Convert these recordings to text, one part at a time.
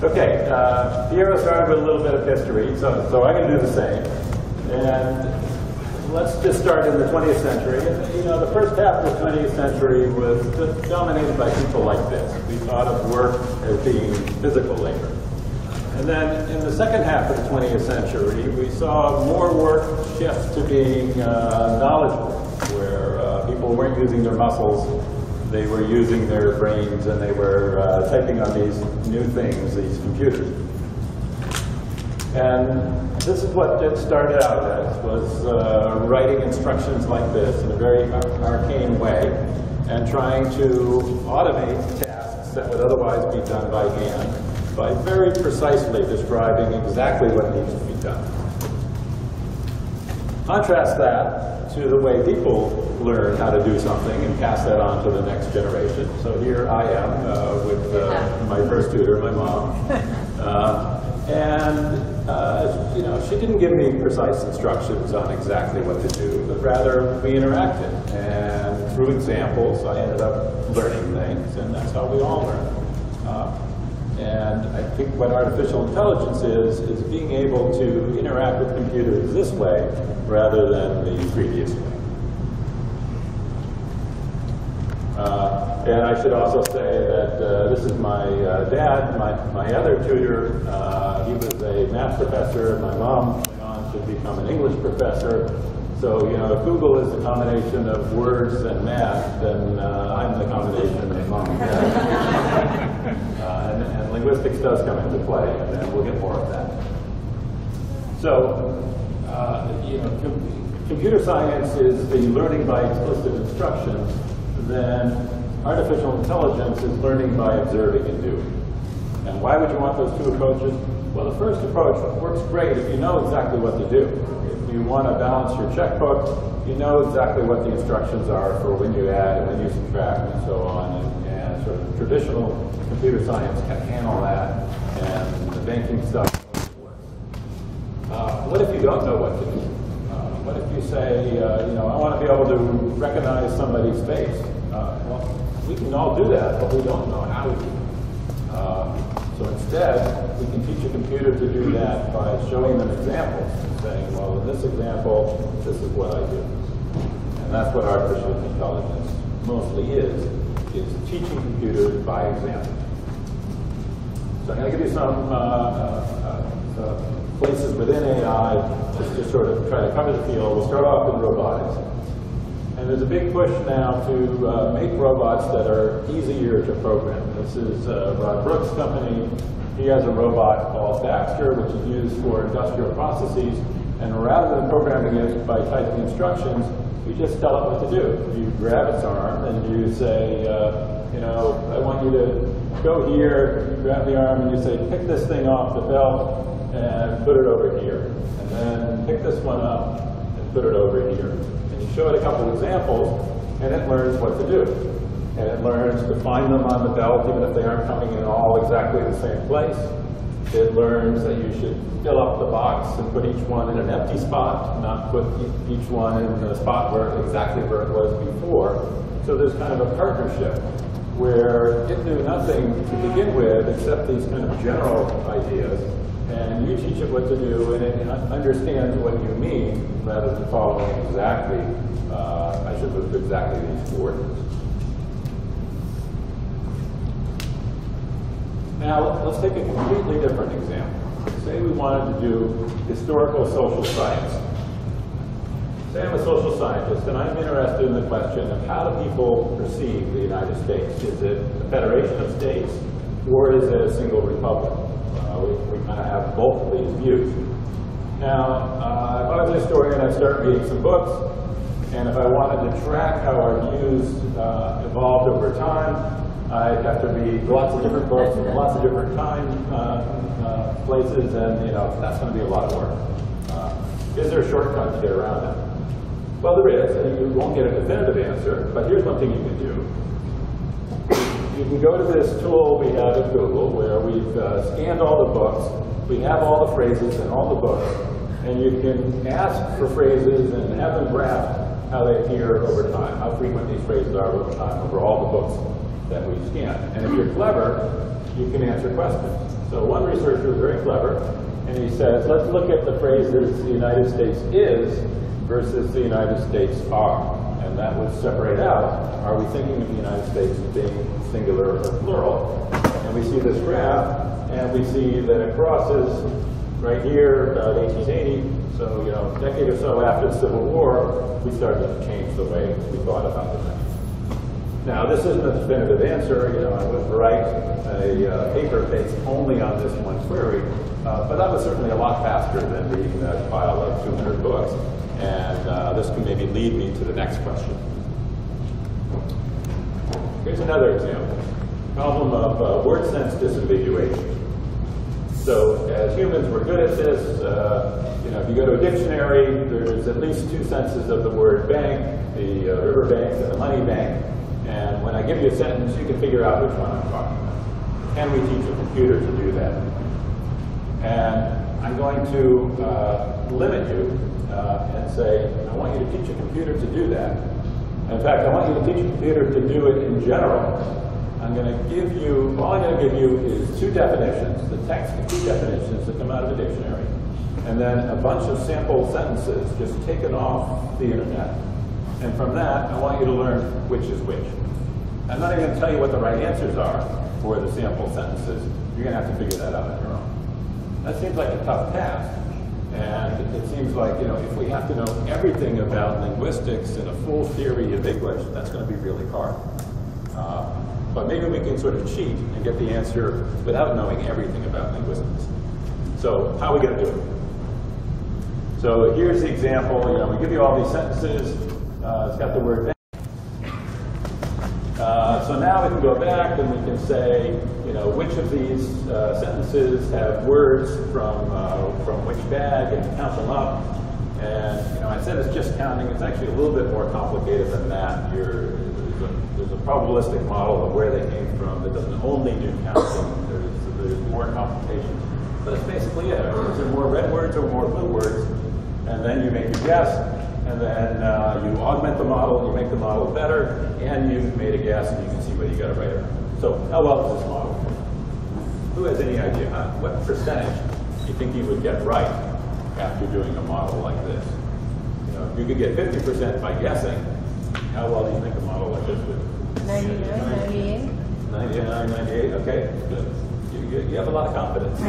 Okay, Piero started with a little bit of history, so I'm going to do the same. And let's just start in the 20th century. You know, the first half of the 20th century was dominated by people like this. We thought of work as being physical labor. And then in the second half of the 20th century, we saw more work shift to being knowledgeable, where people weren't using their muscles. They were using their brains, and they were typing on these new things, these computers. And this is what it started out as, was writing instructions like this in a very arcane way, and trying to automate tasks that would otherwise be done by hand by very precisely describing exactly what needs to be done. Contrast that to the way people learn how to do something and pass that on to the next generation. So here I am with my first tutor, my mom. You know, she didn't give me precise instructions on exactly what to do, but rather we interacted. And through examples, I ended up learning things, and that's how we all learn. And I think what artificial intelligence is being able to interact with computers this way rather than the previous way. And I should also say that this is my dad, my other tutor. He was a math professor, and my mom went on to become an English professor. So, you know, if Google is a combination of words and math, then I'm the combination of mom and dad. And linguistics does come into play, and we'll get more of that. So, you know, computer science is the learning by explicit instructions, then artificial intelligence is learning by observing and doing. And why would you want those two approaches? Well, the first approach works great if you know exactly what to do. If you want to balance your checkbook, you know exactly what the instructions are for when you add and when you subtract and so on. And sort of traditional computer science can handle that, and the banking stuff works. What if you don't know what to do? What if you say, you know, I want to be able to recognize somebody's face? Well, we can all do that, but we don't know how to do it. So instead, we can teach a computer to do that by showing them examples and saying, well, in this example, this is what I do. And that's what artificial intelligence mostly is teaching computers by example. So I'm going to give you some places within AI just to sort of try to cover the field. We'll start off with robotics. And there's a big push now to make robots that are easier to program. This is Rod Brooks' company. He has a robot called Baxter, which is used for industrial processes. And rather than programming it by typing instructions, you just tell it what to do. You grab its arm and you say, you know, I want you to go here. You grab the arm and you say, pick this thing off the belt and put it over here. And then pick this one up and put it over here. You show it a couple of examples, and it learns what to do. And it learns to find them on the belt, even if they aren't coming in all exactly the same place. It learns that you should fill up the box and put each one in an empty spot, not put each one in a spot exactly where it was before. So there's kind of a partnership where it knew nothing to begin with except these kind of general ideas. And you teach it what to do, and it understands what you mean rather than following exactly, I should look at exactly these coordinates. Now, let's take a completely different example. Say we wanted to do historical social science. Say I'm a social scientist, and I'm interested in the question of how do people perceive the United States? Is it a federation of states, or is it a single republic? We kind of have both of these views. Now, if I was a historian, I'd start reading some books, and if I wanted to track how our views evolved over time, I'd have to read lots of different books and lots of different time places, and you know, that's going to be a lot of work. Is there a shortcut to get around it? Well, there is, and you won't get a definitive answer, but here's one thing you can do. You can go to this tool we have at Google where we've scanned all the books, we have all the phrases in all the books, and you can ask for phrases and have them graph how they appear over time, how frequent these phrases are over time, over all the books that we've scanned. And if you're clever, you can answer questions. So one researcher was very clever, and he says, let's look at the phrases the United States is versus the United States are. And that would separate out, are we thinking of the United States as being singular or plural? And we see this graph, and we see that it crosses right here about 1880. So, you know, a decade or so after the Civil War, we started to change the way we thought about the thing. Now, this isn't a definitive answer. You know, I would write a paper based only on this one query, but that was certainly a lot faster than reading that pile of 200 books. And this can maybe lead me to the next question. Here's another example. Problem of word sense disambiguation. So as humans, we're good at this. You know, if you go to a dictionary, there's at least two senses of the word bank, the river bank and the money bank. And when I give you a sentence, you can figure out which one I'm talking about. Can we teach a computer to do that? And I'm going to limit you and say, I want you to teach a computer to do that. In fact, I want you to teach a computer to do it in general. I'm going to give you, all I'm going to give you is two definitions, the text of two definitions that come out of a dictionary, and then a bunch of sample sentences just taken off the internet. And from that, I want you to learn which is which. I'm not even going to tell you what the right answers are for the sample sentences. You're going to have to figure that out on your own. That seems like a tough task. And it seems like, you know, if we have to know everything about linguistics and a full theory of English, that's going to be really hard. But maybe we can sort of cheat and get the answer without knowing everything about linguistics. So how are we going to do it? So here's the example. You know, we give you all these sentences. It's got the word bank. So now we can go back and we can say, you know, which of these sentences have words from which bag, and count them up. And you know, I said it's just counting. It's actually a little bit more complicated than that. There's a probabilistic model of where they came from that doesn't only do counting. There's more complications. But that's basically it. Is there more red words or more blue words? And then you make your guess. And then you augment the model, you make the model better, and you've made a guess, and you can see whether you got it right or not. So how well is this model? Who has any idea? What percentage do you think you would get right after doing a model like this? You know, if you could get 50% by guessing, how well do you think a model like this would? 99, 98. 99, 98, okay, good. You have a lot of confidence.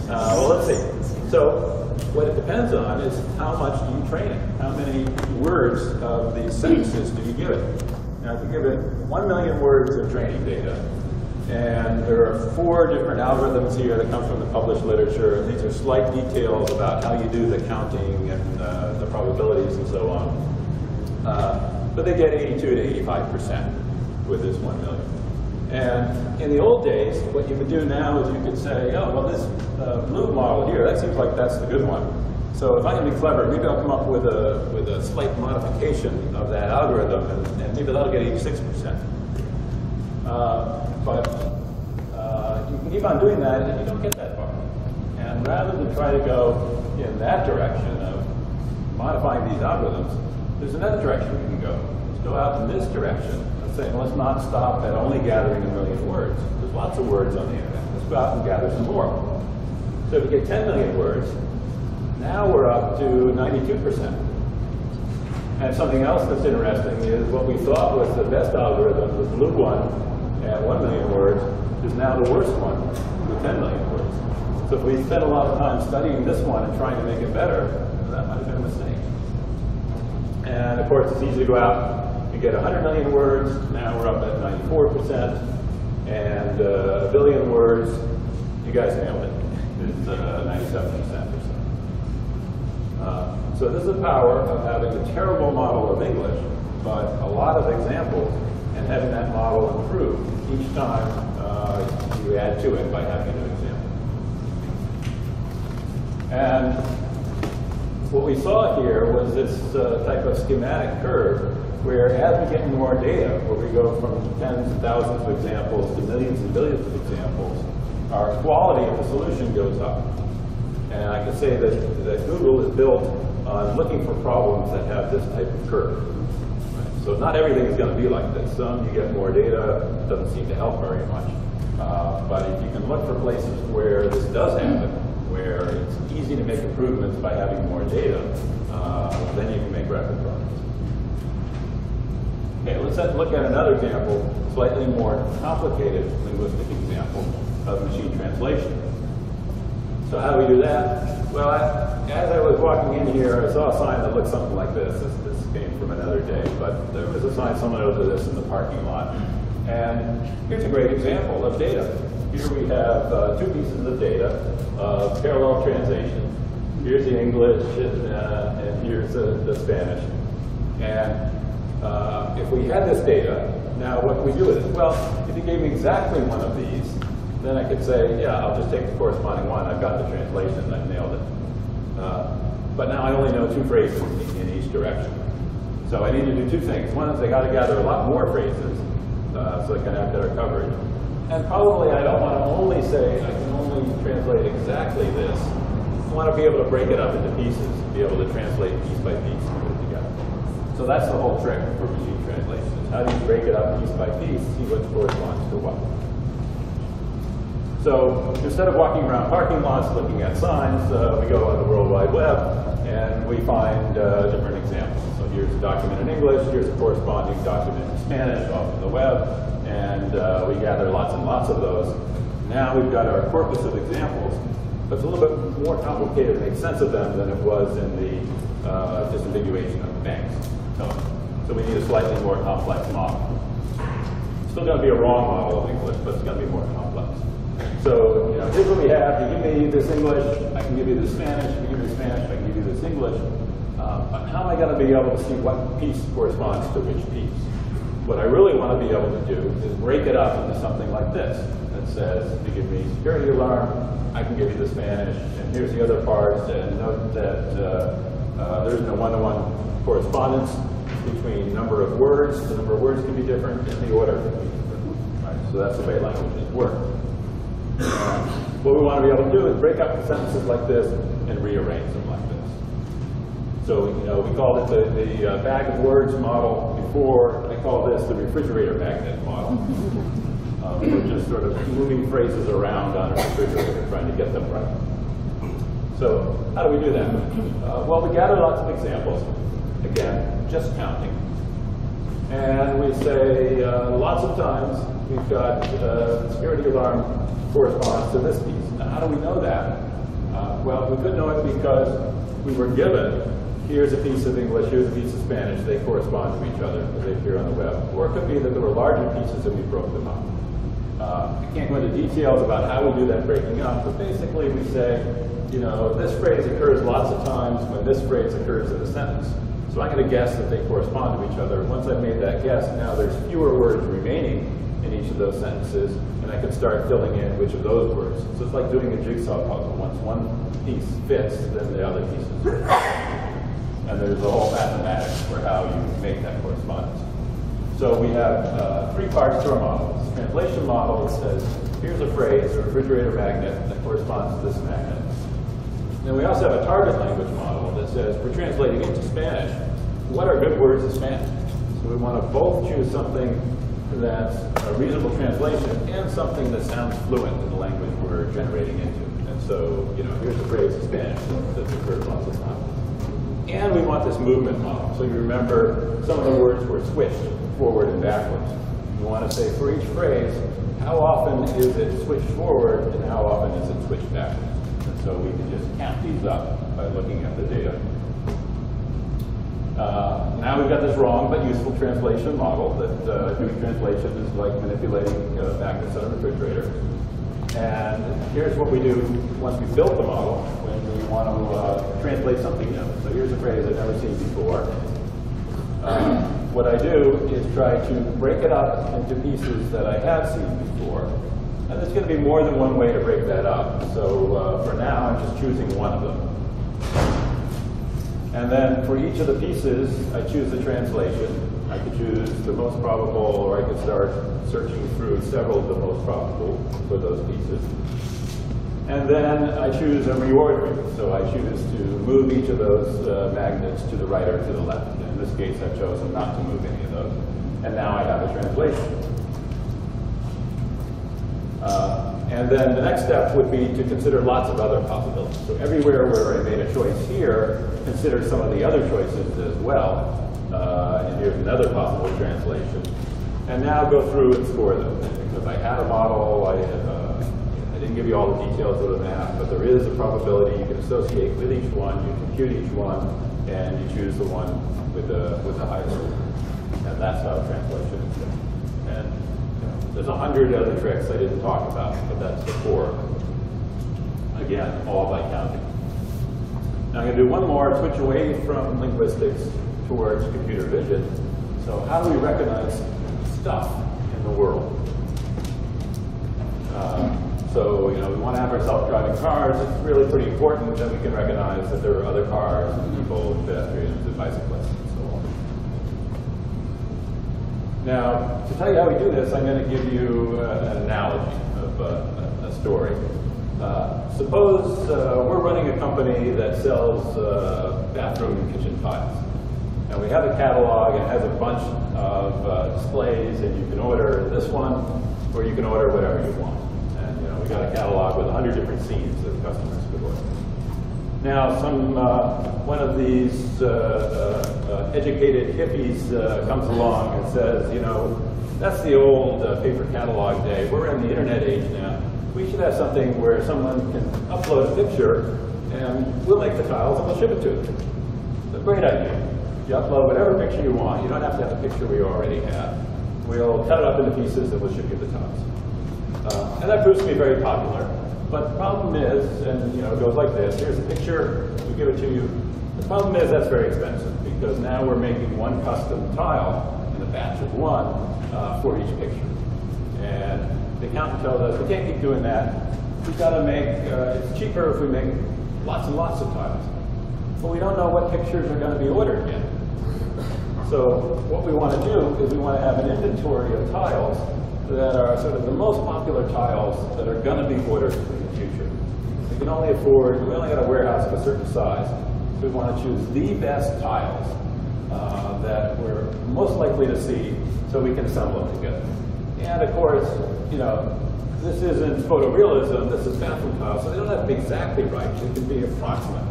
Well, let's see. So what it depends on is how much do you train it? How many words of these sentences do you give it? Now, if you give it 1 million words of training data, and there are 4 different algorithms here that come from the published literature, and these are slight details about how you do the counting and the probabilities and so on. But they get 82 to 85% with this 1 million. And in the old days, what you would do now is you could say, oh, well, this blue model here, that seems like that's the good one. So if I'm going to be clever, maybe I'll come up with a slight modification of that algorithm, and maybe that'll get 86%. But you can keep on doing that, and you don't get that far. And rather than try to go in that direction of modifying these algorithms, there's another direction we can go. Let's go out in this direction. Saying, let's not stop at only gathering 1 million words. There's lots of words on the internet. Let's go out and gather some more. So if you get 10 million words, now we're up to 92%. And something else that's interesting is what we thought was the best algorithm, the blue one at 1 million words, is now the worst one with 10 million words. So if we spent a lot of time studying this one and trying to make it better, that might have been a mistake. And of course, it's easy to go out. You get 100 million words, now we're up at 94%, and 1 billion words, you guys nailed it, it's 97% or so. So this is the power of having a terrible model of English, but a lot of examples, and having that model improve each time you add to it by having a new example. And what we saw here was this type of schematic curve, where as we get more data, where we go from tens of thousands of examples to millions and billions of examples, our quality of the solution goes up. And I can say that Google is built on looking for problems that have this type of curve. Right? So not everything is going to be like this. Some, you get more data, it doesn't seem to help very much. but if you can look for places where this does happen, where it's easy to make improvements by having more data, then you can make rapid progress. Okay, let's look at another example, slightly more complicated linguistic example of machine translation. So how do we do that? Well, as I was walking in here, I saw a sign that looked something like this. This came from another day, but there was a sign similar to this in the parking lot. And here's a great example of data. Here we have two pieces of data, parallel translation. Here's the English, and here's the Spanish. And if we had this data, now what can we do with it? Well, if you gave me exactly one of these, then I could say, yeah, I'll just take the corresponding one. I've got the translation, I've nailed it. But now I only know two phrases in each direction. So I need to do two things. One is I got to gather a lot more phrases so I can have better coverage. And probably I don't want to only say I can only translate exactly this. I want to be able to break it up into pieces, be able to translate piece by piece and put it together. So that's the whole trick for machine translation. How do you break it up piece by piece, see what corresponds to what? So instead of walking around parking lots looking at signs, we go on the World Wide Web and we find different examples. So here's a document in English, here's a corresponding document in Spanish off of the web, and we gather lots and lots of those. Now we've got our corpus of examples, but it's a little bit more complicated to make sense of them than it was in the disambiguation of the banks. So we need a slightly more complex model. It's still going to be a wrong model of English, but it's going to be more complex. So, you know, here's what we have. You give me this English, I can give you the Spanish. If you give me Spanish, I can give you this English. But how am I going to be able to see what piece corresponds to which piece? What I really want to be able to do is break it up into something like this that says, if you give me security alarm, I can give you the Spanish, and here's the other parts, and note that there's no one-to-one correspondence between number of words. The number of words can be different, and the order can be different. Right? So that's the way languages work. What we want to be able to do is break up the sentences like this and rearrange them like this. So, you know, we called it the bag of words model before. I call this the refrigerator magnet model. We're just sort of moving phrases around on a refrigerator, trying to get them right. So, how do we do that? Well, we gather lots of examples. Again, just counting. And we say lots of times we've got security alarm corresponds to this piece. Now, how do we know that? Well, we could know it because we were given, here's a piece of English, here's a piece of Spanish, they correspond to each other as they appear on the web. Or it could be that there were larger pieces and we broke them up. I can't go into details about how we do that breaking up, but basically we say, you know, this phrase occurs lots of times when this phrase occurs in a sentence. So I'm going to guess that they correspond to each other. Once I've made that guess, now there's fewer words remaining in each of those sentences, and I can start filling in which of those words. So it's like doing a jigsaw puzzle. Once one piece fits, then the other pieces fit. And there's a whole mathematics for how you make that correspondence. So we have three parts to our model. It's a translation model that says, here's a phrase, a refrigerator magnet, that corresponds to this magnet. Then we also have a target language model that says, we're translating into Spanish. What are good words in Spanish? So we want to both choose something that's a reasonable translation and something that sounds fluent in the language we're generating into. And so, you know, here's a phrase in Spanish that's occurred lots of times. And we want this movement model. So you remember some of the words were switched forward and backwards. We want to say for each phrase, how often is it switched forward and how often is it switched backwards? And so we can just count these up by looking at the data. Now we've got this wrong but useful translation model that doing translation is like manipulating magnets on a refrigerator. And here's what we do once we've built the model when we want to translate something new. So here's a phrase I've never seen before. What I do is try to break it up into pieces that I have seen before. And there's going to be more than one way to break that up. So for now, I'm just choosing one of them. And then for each of the pieces, I choose the translation. I could choose the most probable, or I could start searching through several of the most probable for those pieces. And then I choose a reordering. So I choose to move each of those magnets to the right or to the left. And in this case, I've chosen not to move any of those. And now I have a translation. And then the next step would be to consider lots of other possibilities. So everywhere where I made a choice here, consider some of the other choices as well. And here's another possible translation. And now go through and score them. Because I had a model, I didn't give you all the details of the map, but there is a probability you can associate with each one, you compute each one, and you choose the one with the highest score. And that's how translation is done. And there's 100 other tricks I didn't talk about, but that's the core. Again, all by counting. Now I'm going to do one more, switch away from linguistics towards computer vision. So how do we recognize stuff in the world? So we want to have our self-driving cars. It's really pretty important that we can recognize that there are other cars and people, and pedestrians, and bicyclists, and so on. Now, to tell you how we do this, I'm going to give you an analogy of a story. Suppose we're running a company that sells bathroom and kitchen tiles. And we have a catalog, and it has a bunch of displays, and you can order this one, or you can order whatever you want. And we got a catalog with 100 different scenes that customers could order. Now, one of these educated hippies comes along and says, that's the old paper catalog day. We're in the internet age now. We should have something where someone can upload a picture, and we'll make the tiles and we'll ship it to them. It's a great idea. You upload whatever picture you want. You don't have to have the picture we already have. We'll cut it up into pieces and we'll ship you the tiles. And that proves to be very popular. But the problem is, and it goes like this, here's a picture, we give it to you. The problem is that's very expensive because now we're making one custom tile in a batch of one for each picture. And the accountant tells us we can't keep doing that. We've got to make, it's cheaper if we make lots and lots of tiles. But we don't know what pictures are going to be ordered yet. So what we want to do is we want to have an inventory of tiles that are sort of the most popular tiles that are going to be ordered in the future. We can only afford, we only got a warehouse of a certain size, so we want to choose the best tiles that we're most likely to see so we can assemble them together. And of course, this isn't photorealism, this is bathroom tiles, so they don't have to be exactly right, it can be approximate.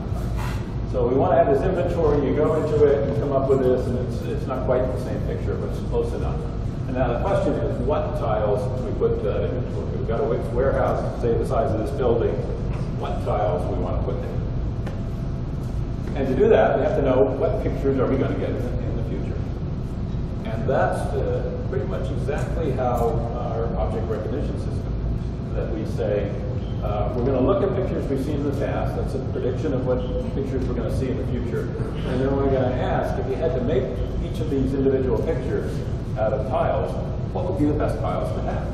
So we want to have this inventory, you go into it and come up with this, and it's not quite the same picture, but it's close enough. And now the question is, what tiles do we put into that inventory? We've got a warehouse, say the size of this building, what tiles do we want to put there? And to do that, we have to know what pictures are we going to get in the future. And that's pretty much exactly how our object recognition system works. That we say, we're going to look at pictures we've seen in the past. That's a prediction of what pictures we're going to see in the future. And then we're going to ask, if you had to make each of these individual pictures out of tiles, what would be the best tiles to have?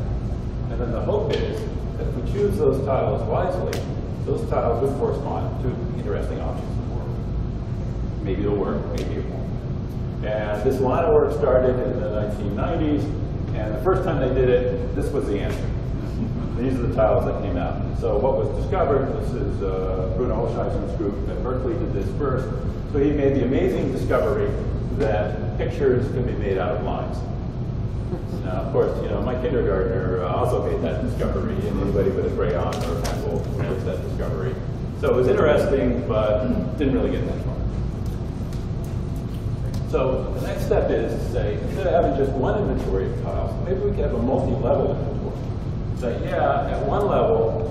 And then the hope is that if we choose those tiles wisely, those tiles would correspond to interesting objects in the world. Maybe it'll work, maybe it won't. And this line of work started in the 1990s, and the first time they did it, this was the answer. These are the tiles that came out. So what was discovered, this is Bruno Holzheisen's group at Berkeley did this first. So he made the amazing discovery that pictures can be made out of lines. Now, of course, my kindergartner also made that discovery, and anybody with a crayon or a pencil makes that discovery. So it was interesting, but didn't really get that far. So the next step is to say, instead of having just one inventory of tiles, maybe we could have a multi-level inventory. Say, yeah, at one level,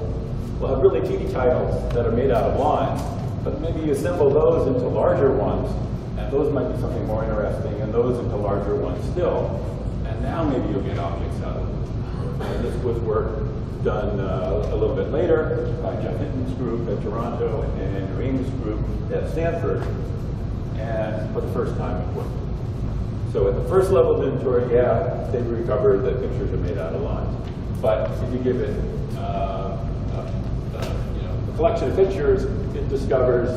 we'll have really teeny tiles that are made out of lines, but maybe you assemble those into larger ones, and those might be something more interesting, and those into larger ones still. And now maybe you'll get objects out of them. And this was work done a little bit later by Jeff Hinton's group at Toronto and Norvig's group at Stanford. And for the first time it worked. So at the first level of inventory, yeah, they recovered that pictures are made out of lines. But if you give it a collection of pictures, it discovers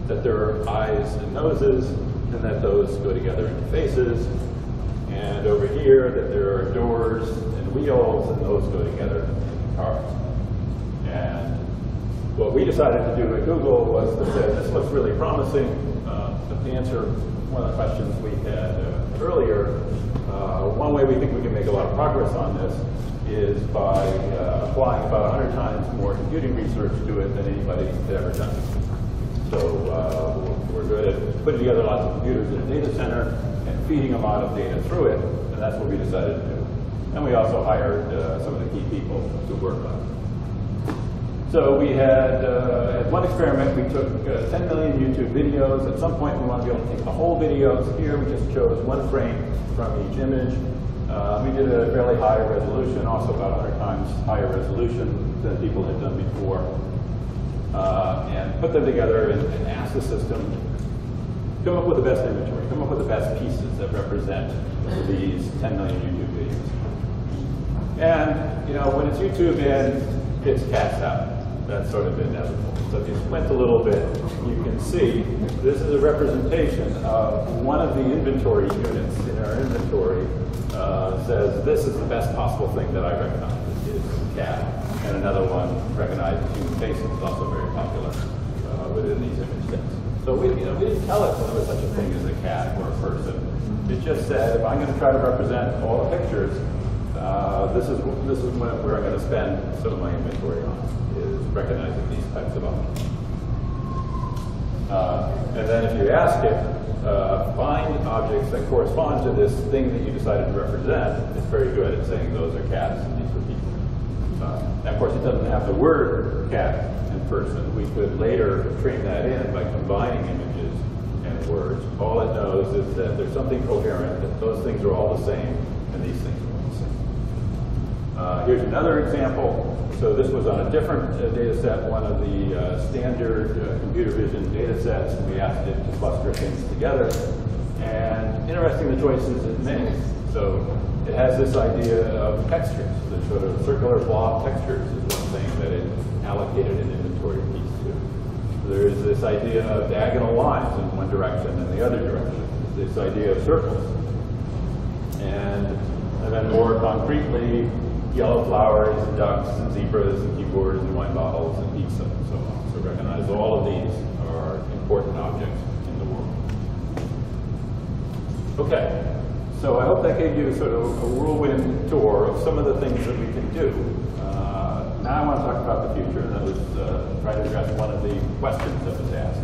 that there are eyes and noses, and that those go together into faces. And over here, that there are doors and wheels, and those go together into cars. And what we decided to do at Google was to say, this looks really promising. But to answer one of the questions we had earlier, one way we think we can make a lot of progress on this is by applying about 100 times more computing research to it than anybody had ever done. So we're good at putting together lots of computers in a data center and feeding a lot of data through it, and that's what we decided to do. And we also hired some of the key people to work on it. So we had, at one experiment, we took 10 million YouTube videos. At some point, we want to be able to take the whole videos. Here, we just chose one frame from each image. We did a fairly high resolution, also about 100 times higher resolution than people had done before. And put them together and asked the system, come up with the best inventory, come up with the best pieces that represent these 10 million YouTube videos. And, you know, when it's YouTube in, it's cats out. That's sort of inevitable. So if you squint a little bit, you can see this is a representation of one of the inventory units in our inventory says this is the best possible thing that I recognize. It is cat. And another one recognizes human faces, also very popular within these image sets. So we didn't tell it that there was such a thing as a cat or a person. It just said, if I'm going to try to represent all the pictures, this is where I'm going to spend some of my inventory on, is recognizing these types of objects. And then if you ask it, find objects that correspond to this thing that you decided to represent, it's very good at saying those are cats and these are people. And of course, it doesn't have the word cat and person. We could later train that in by combining images and words. All it knows is that there's something coherent, that those things are all the same, and these things are all the same. Here's another example. So this was on a different data set, one of the standard computer vision data sets, and we asked it to cluster things together. And interesting, the choices it made. So it has this idea of textures. The sort of circular blob textures is one thing that it allocated an inventory piece to. So there is this idea of diagonal lines in one direction and the other direction. This idea of circles. And then more concretely, yellow flowers, and ducks, and zebras, and keyboards, and wine bottles, and pizza, and so on. So recognize all of these are important objects in the world. Okay, so I hope that gave you sort of a whirlwind tour of some of the things that we can do. Now I want to talk about the future, and that was try to address one of the questions that was asked.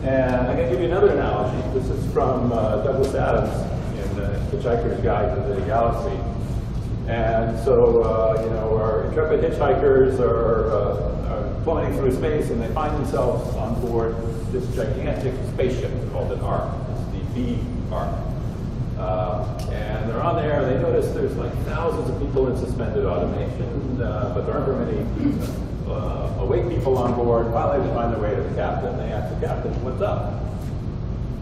And I'm going to give you another analogy. This is from Douglas Adams in Hitchhiker's Guide to the Galaxy. And so, you know, our intrepid hitchhikers are plummeting through space, and they find themselves on board this gigantic spaceship called an Ark. It's the B Ark. And they're on there, and they notice there's like thousands of people in suspended automation, but there aren't very many awake people on board. Finally, they find their way to the captain. They ask the captain, what's up?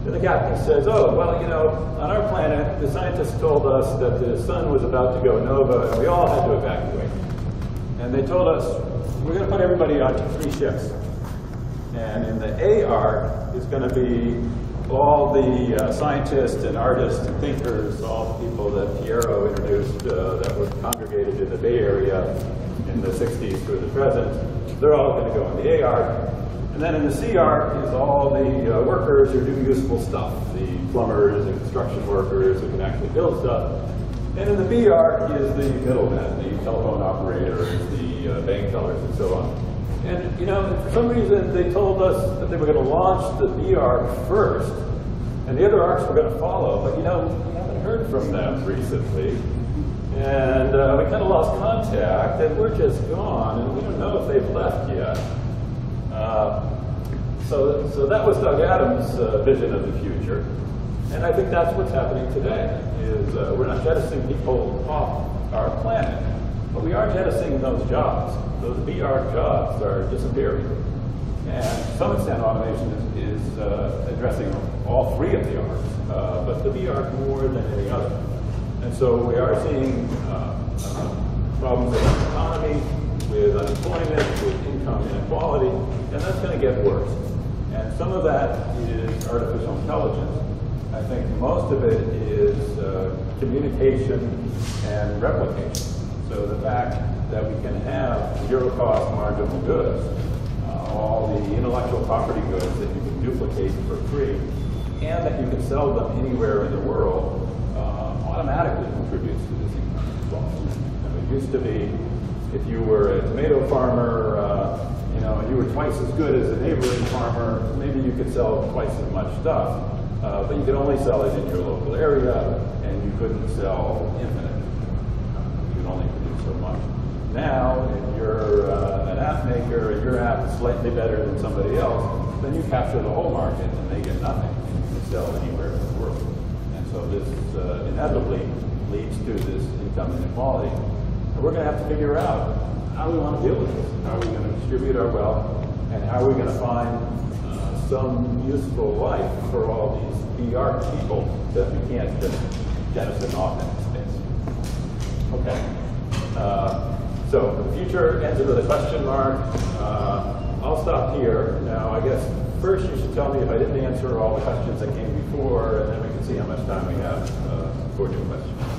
And the captain says, oh, well, you know, on our planet, the scientists told us that the sun was about to go nova, and we all had to evacuate. And they told us, we're going to put everybody on 3 ships. And in the A Ark is going to be all the scientists and artists and thinkers, all the people that Piero introduced that were congregated in the Bay Area in the 60s through the present. They're all going to go in the A Ark. And then in the C Ark is all the workers who do useful stuff, the plumbers and construction workers who can actually build stuff. And in the B Ark is the middlemen, the telephone operators, the bank tellers, and so on. And, you know, for some reason they told us that they were going to launch the B Ark first, and the other Arks were going to follow. But, you know, we haven't heard from them recently. And we kind of lost contact, and we're just gone, and we don't know if they've left yet. So that was Doug Adams' vision of the future. And I think that's what's happening today, is we're not jettisoning people off our planet, but we are jettisoning those jobs. Those VR jobs are disappearing. And to some extent, automation is addressing all 3 of the R's, but the VR more than any other. And so we are seeing problems with the economy, with unemployment, with income inequality, and that's going to get worse. And some of that is artificial intelligence. I think most of it is communication and replication. So the fact that we can have zero-cost marginal goods, all the intellectual property goods that you can duplicate for free, and that you can sell them anywhere in the world, automatically contributes to this income inequality. And we It used to be, if you were a tomato farmer, you know, and you were twice as good as a neighboring farmer, maybe you could sell twice as much stuff, but you could only sell it in your local area, and you couldn't sell infinite. You could only produce so much. Now, if you're an app maker and your app is slightly better than somebody else, then you capture the whole market and they get nothing. You can sell anywhere in the world. And so this inevitably leads to this income inequality. And we're going to have to figure out how we want to deal with this. How are we going to distribute our wealth, and how are we going to find some useful life for all these PR people that we can't just jettison off into space. Okay. So the future ends with a question mark. I'll stop here. Now, I guess first you should tell me if I didn't answer all the questions that came before, and then we can see how much time we have for new questions.